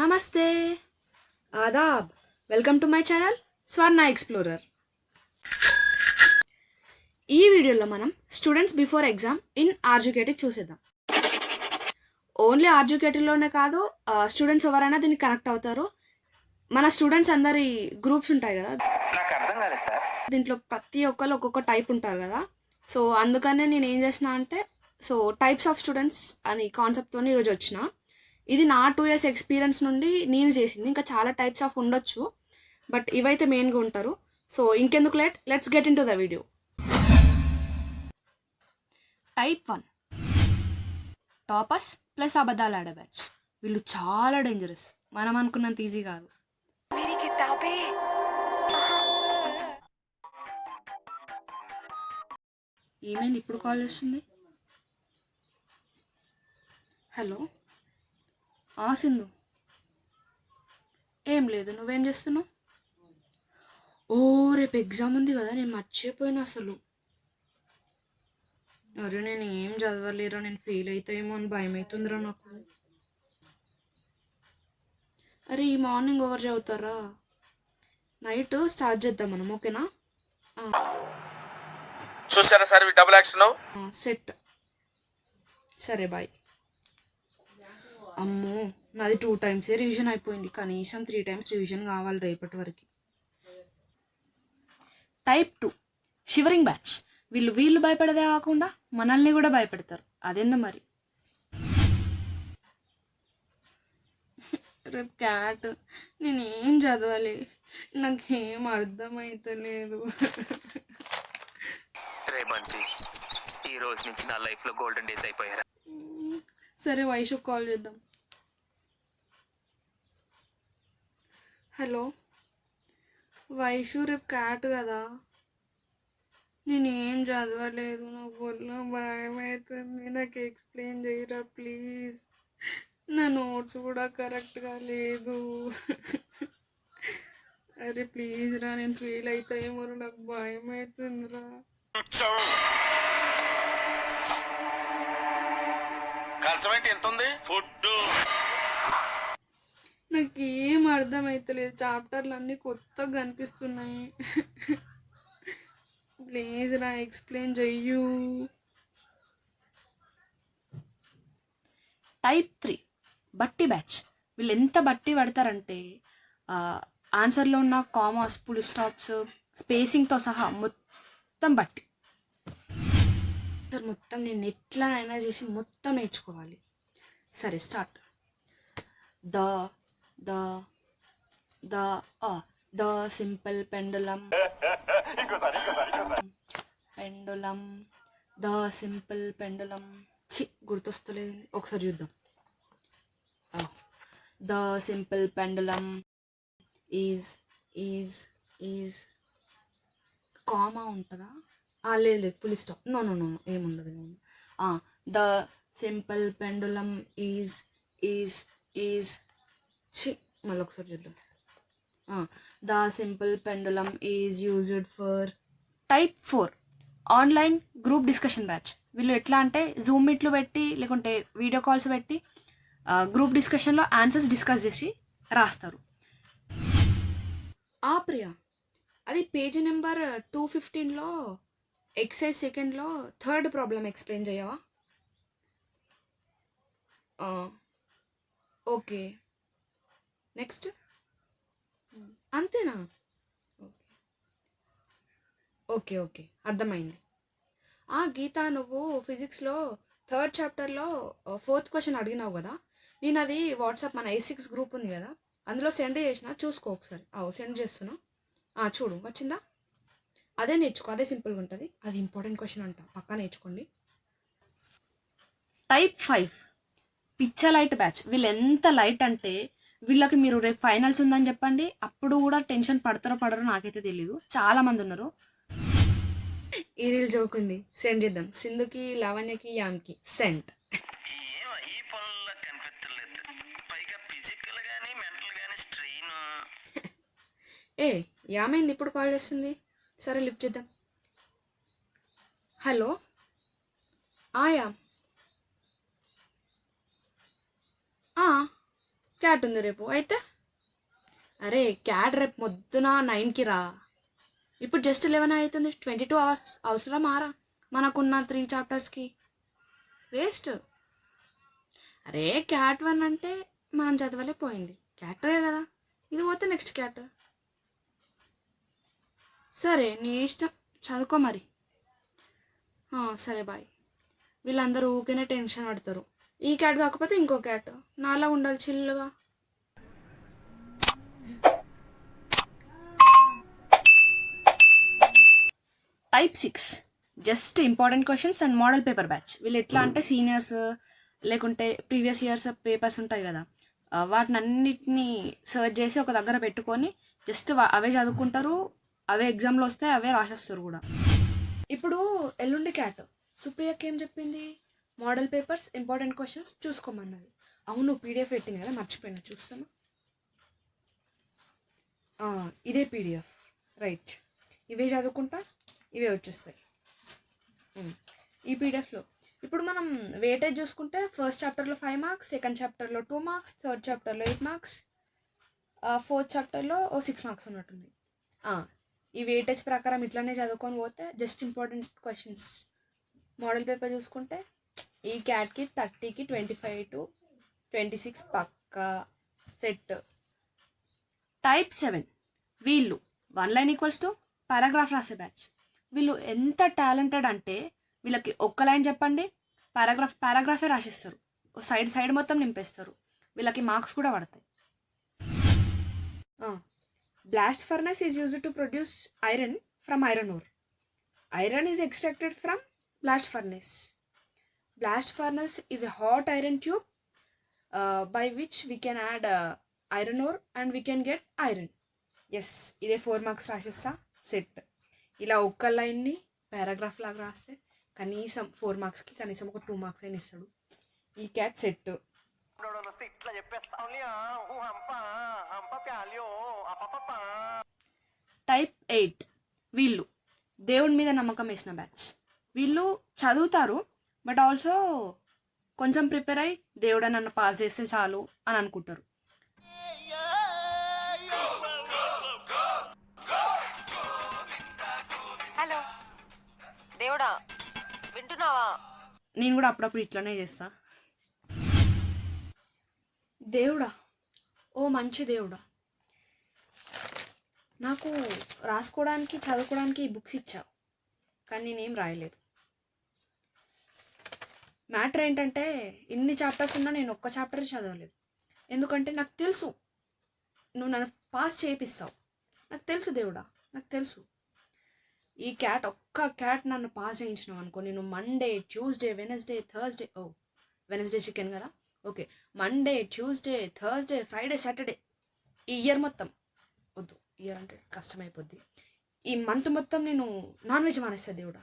నమస్తే, Aadab. Welcome to my channel Swarna explorer. ఈ వీడియోలో మనం స్టూడెంట్స్ బిఫోర్ ఎగ్జామ్ ఇన్ ఆర్జుకేటీ చూసేద్దాం. ఓన్లీ ఆర్జుకేటీలోనే కాదు, స్టూడెంట్స్ ఎవరైనా దీనికి కనెక్ట్ అవుతారు. మన స్టూడెంట్స్ అందరి గ్రూప్స్ ఉంటాయి కదా, నాకు అర్థం కాలేదు సార్. దీంట్లో ప్రతి ఒక్కరు ఒక్కొక్క టైప్ ఉంటారు కదా. సో అందుకనే నేను ఏం చేసిన అంటే, టైప్స్ ఆఫ్ స్టూడెంట్స్ అని కాన్సెప్ట్తో ఈరోజు వచ్చిన. ఇది నా 2 years ఎక్స్పీరియన్స్ నుండి నేను చేసింది. ఇంకా చాలా టైప్స్ ఆఫ్ ఉండొచ్చు, బట్ ఇవైతే మెయిన్గా ఉంటారు. సో ఇంకెందుకు let's get in to the video. Type 1 toppers plus అబద్ధాలు ఆడే బ్యాచ్. వీళ్ళు చాలా డేంజరస్, మనం అనుకున్నంత ఈజీ కాదు. ఏమైంది ఇప్పుడు కాల్ చేస్తుంది? హలో, సింధు. ఏం లేదు, నువ్వేం చేస్తున్నావు? ఓ, రేపు ఎగ్జామ్ ఉంది కదా, నేను మర్చిపోయినా అసలు. అరే, నేను ఏం చదవలేరా, నేను ఫెయిల్ అవుతాయేమో అని భయం అవుతుందిరా నాకు. అరే, ఈ మార్నింగ్ ఓవర్ చదువుతారా? నైట్ స్టార్ట్ చేద్దాం మనం, ఓకేనా? చూసారా సార్ డబుల్ యాక్షన్ సెట్. సరే, బాయ్. అమ్మో, నాది 2 times రివిజన్ అయిపోయింది. కనీసం 3 times రివిజన్ కావాలి రేపటి వరకు. Type 2 shivering batch. వీళ్ళు భయపడదే కాకుండా మనల్ని కూడా భయపెడతారు. అదేందో మరి. రేపు క్యాట్, నేనేం చదవాలి, నాకేం అర్థమైతలేదు. రేమంతి, ఈ రోజు నుంచి నా లైఫ్ లో గోల్డెన్ డేస్ అయిపోయారు. సరే, వైషు కాల్ చేద్దాం. హలో వైషు, రేపు క్యాట్ కదా, నేనేం చదవలేదు, నాకు ఒళ్ళు భయం అవుతుంది, నాకు ఎక్స్ప్లెయిన్ చేయరా ప్లీజ్. నా నోట్స్ కూడా కరెక్ట్గా లేదు. అరే ప్లీజ్ రా, నేను ఫెయిల్ అవుతాయేమో, నాకు భయం అవుతుందిరా. ఎంత ఉంది ఫుడ్? నాకేం అర్థమవుతలేదు, చాప్టర్లు అన్నీ కొత్తగా కనిపిస్తున్నాయి. ప్లీజ్ రా, ఎక్స్ప్లెయిన్ చెయ్యు. టైప్ 3 బట్టి బ్యాచ్. వీళ్ళు ఎంత బట్టి పడతారంటే, ఆన్సర్లో ఉన్న కామాస్, ఫుల్ స్టాప్స్, స్పేసింగ్తో సహా మొత్తం బట్టి. మొత్తం నేను ఎట్లనైనా చేసి మొత్తం నేర్చుకోవాలి. సరే, start. The the the the simple pendulum pendulum the simple pendulum. గుర్తొస్తలేదు, ఒకసారి చూద్దాం. The simple pendulum is is is comma ఉంటుందా? లేదు, పులి స్టాప్. నో, ఏముండదు. The simple pendulum is is is మళ్ళీ ఒకసారి చూద్దాం. The simple pendulum is used for. Type 4 online group discussion batch. వీళ్ళు ఎట్లా అంటే, జూమ్ మీట్లు పెట్టి లేకుంటే వీడియో కాల్స్ పెట్టి గ్రూప్ డిస్కషన్లో ఆన్సర్స్ డిస్కస్ చేసి రాస్తారు. ప్రియా, అది పేజీ నెంబర్ 215లో ఎక్సైజ్ సెకండ్లో 3rd ప్రాబ్లం ఎక్స్ప్లెయిన్ చేయవా? Okay, next. అంతేనా? ఓకే, అర్థమైంది. గీత, నువ్వు ఫిజిక్స్లో 3rd చాప్టర్లో 4th క్వశ్చన్ అడిగినావు కదా, నేను అది వాట్సాప్ మన A6 గ్రూప్ ఉంది కదా, అందులో సెండ్ చేసిన, చూసుకో ఒకసారి. సెండ్ చేస్తున్నా, చూడు వచ్చిందా? అదే నేర్చుకో, అదే సింపుల్గా ఉంటుంది. అది ఇంపార్టెంట్ క్వశ్చన్ అంట, పక్కా నేర్చుకోండి. టైప్ 5 పిచ్చ లైట్ బ్యాచ్. వీళ్ళు ఎంత లైట్ అంటే, వీళ్ళకి మీరు రేపు ఫైనల్స్ ఉందని చెప్పండి, అప్పుడు కూడా టెన్షన్ పడతారో పడరో నాకైతే తెలీదు. చాలా మంది ఉన్నారు. ఈ రీల్ జోక్ ఉంది, సెండ్ చేద్దాం. సింధుకి, లావణ్యకి, యామ్కి సెండ్. యామైంది ఇప్పుడు కాల్ చేస్తుంది. సరే, లిఫ్ట్ చేద్దాం. Hello, yam. క్యాట్ ఉంది రేపు అయితే. అరే క్యాట్ రేపు పొద్దున 9కి రా. ఇప్పుడు జస్ట్ 11 అవుతుంది. 22 అవర్స్ అవసరం ఆరా మనకున్న 3 చాప్టర్స్కి? వేస్ట్. అరే క్యాట్ 1 అంటే మనం చదవలేకపోయింది, క్యాట్ 2 కదా, ఇది పోతే నెక్స్ట్ క్యాట్. సరే నీ ఇష్టం, చదువుకో మరి. సరే బాయ్. వీళ్ళందరూ ఊరికేనే టెన్షన్ పడతారు. ఈ క్యాట్ కాకపోతే ఇంకో క్యాట్, నాలా ఉండాలి చిల్లుగా. Type 6 just important questions and model paper batch. వీళ్ళు ఎట్లా అంటే సీనియర్స్ లేకుంటే ప్రీవియస్ ఇయర్స్ పేపర్స్ ఉంటాయి కదా, వాటిని అన్నిటినీ సర్చ్ చేసి ఒక దగ్గర పెట్టుకొని జస్ట్ అవే చదువుకుంటారు, అవే ఎగ్జామ్లో వస్తాయి, అవే రాసేస్తారు కూడా. ఇప్పుడు ఎల్లుండి క్యాట్ సుప్రియకి ఏం చెప్పింది? మోడల్ పేపర్స్ ఇంపార్టెంట్ క్వశ్చన్స్ చూసుకోమన్నది. అవును పీడిఎఫ్ పెట్టింది కదా, మర్చిపోయినా, చూస్తాను. ఇదే పీడిఎఫ్, రైట్. ఇవే చదువుకుంటా, ఇవే వచ్చేస్తాయి ఈ పీడిఎఫ్లో. ఇప్పుడు మనం వెయిటేజ్ చూసుకుంటే ఫస్ట్ చాప్టర్లో 5 మార్క్స్, సెకండ్ చాప్టర్లో 2 మార్క్స్, థర్డ్ చాప్టర్లో 8 మార్క్స్, ఫోర్త్ చాప్టర్లో 6 మార్క్స్ ఉన్నట్టుంది. ఈ వెయిటేజ్ ప్రకారం ఇట్లానే చదువుకొని పోతే just important questions. Model paper చూసుకుంటే ఈ క్యాట్కి 30కి 25 to 26 పక్కా సెట్. టైప్ 7 వీళ్ళు 1 లైన్ ఈక్వల్స్ టు పారాగ్రాఫ్ రాసే బ్యాచ్. వీళ్ళు ఎంత టాలెంటెడ్ అంటే వీళ్ళకి ఒక్క లైన్ చెప్పండి, పారాగ్రాఫే రాసిస్తారు, సైడ్ మొత్తం నింపేస్తారు. వీళ్ళకి మార్క్స్ కూడా పడతాయి. Blast furnace is used to produce iron from iron ore. Iron is extracted from blast furnace. Blast furnace is a hot iron tube by which we can add iron ore and we can get iron. Yes, ఇదే 4 marks రాసేస్తా set. ఇలా ఒక్క లైన్ని paragraph లాగా రాస్తే కనీసం 4 మార్క్స్కి కనీసం ఒక 2 మార్క్స్ అయినా ఇస్తాడు. ఈ క్యాట్ సెట్. టైప్ 8 వీళ్ళు దేవుడి మీద నమ్మకం వేసిన బ్యాచ్. వీళ్ళు చదువుతారు బట్ ఆల్సో కొంచెం ప్రిపేర్ అయ్యి దేవుడా నన్ను పాస్ చేస్తే చాలు అని అనుకుంటారు. హలో దేవుడా, వింటున్నావా? నేను కూడా అప్పుడప్పుడు ఇట్లానే చేస్తా. దేవుడా, ఓ మంచి దేవుడా, నాకు రాసుకోవడానికి చదువుకోవడానికి ఈ బుక్స్ ఇచ్చావు, కానీ నేనేం రాయలేదు. మ్యాటర్ ఏంటంటే ఇన్ని చాప్టర్స్ ఉన్నా నేను ఒక్క చాప్టర్ చదవలేదు. ఎందుకంటే నాకు తెలుసు నువ్వు నన్ను పాస్ చేపిస్తావు, నాకు తెలుసు దేవుడా, నాకు తెలుసు. ఈ ఒక్క క్యాట్ నన్ను పాస్ చేయించినావు అనుకో, నేను Monday, Tuesday, Wednesday, Thursday, Wednesday chicken కదా, okay, Monday, Tuesday, Thursday, Friday, Saturday, ఈ ఇయర్ మొత్తం వద్దు, ఇయర్ అంటే కష్టమైపోద్ది, ఈ మంత్ మొత్తం నేను నాన్ వెజ్ మానేస్తా దేవుడా.